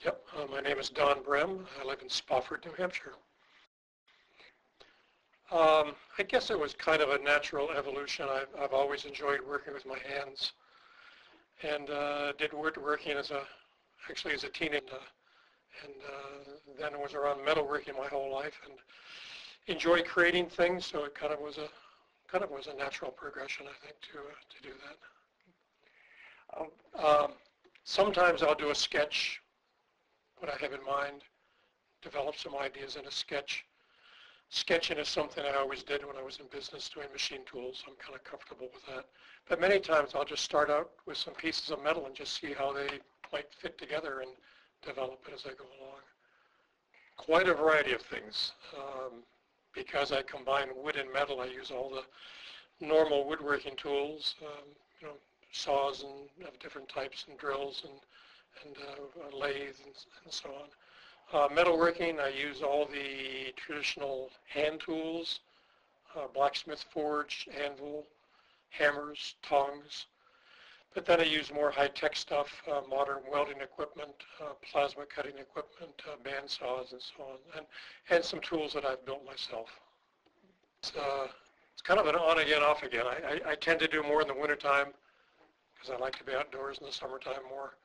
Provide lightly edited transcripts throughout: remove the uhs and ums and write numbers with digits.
Yep, my name is Don Brehm. I live in Spofford, New Hampshire. I guess it was kind of a natural evolution. I've always enjoyed working with my hands, and did woodworking actually as a teenager, and then was around metalworking my whole life, and enjoy creating things. So it kind of was a natural progression, I think, to do that. Um, Sometimes I'll do a sketch, what I have in mind, develop some ideas in a sketch. Sketching is something I always did when I was in business doing machine tools. I'm kind of comfortable with that. But many times I'll just start out with some pieces of metal and just see how they might fit together and develop it as I go along. Quite a variety of things. Because I combine wood and metal, I use all the normal woodworking tools, saws and of different types and drills and a lathe and so on. Metalworking, I use all the traditional hand tools, blacksmith forge, anvil, hammers, tongs. But then I use more high-tech stuff, modern welding equipment, plasma cutting equipment, band saws and so on, and some tools that I've built myself. It's kind of an on again, off again. I tend to do more in the wintertime because I like to be outdoors in the summertime more.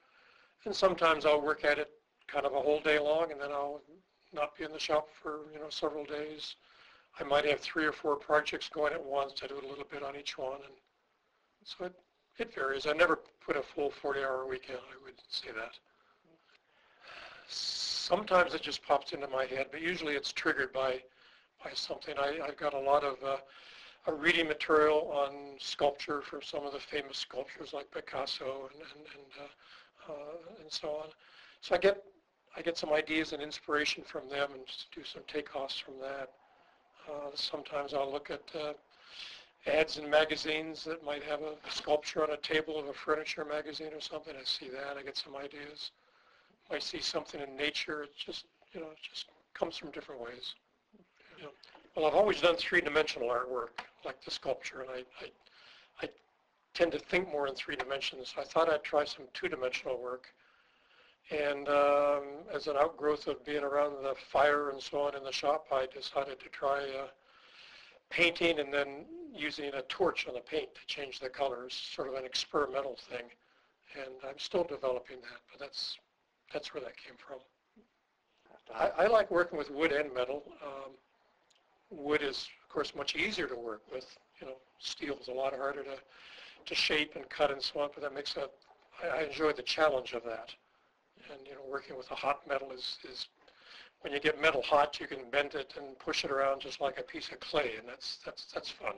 And sometimes I'll work at it kind of a whole day long, and then I'll not be in the shop for several days. I might have 3 or 4 projects going at once. I do a little bit on each one, and so it varies. I never put a full 40-hour weekend, I would say that. Sometimes it just pops into my head, but usually it's triggered by something. I've got a lot of a reading material on sculpture for some of the famous sculptors like Picasso and so on. So I get some ideas and inspiration from them and just do some takeoffs from that. Sometimes I'll look at ads in magazines that might have a sculpture on a table of a furniture magazine or something. I see that. I get some ideas. Might see something in nature. It just comes from different ways. Well, I've always done 3-dimensional artwork, like the sculpture, and I tend to think more in 3 dimensions. So I thought I'd try some 2-dimensional work. And as an outgrowth of being around the fire and so on in the shop, I decided to try painting and then using a torch on the paint to change the colors, sort of an experimental thing. And I'm still developing that, but that's where that came from. I like working with wood and metal. Wood is, of course, much easier to work with. Steel is a lot harder to shape and cut and so on, but that makes I enjoy the challenge of that. And working with a hot metal is when you get metal hot, you can bend it and push it around just like a piece of clay, and that's fun.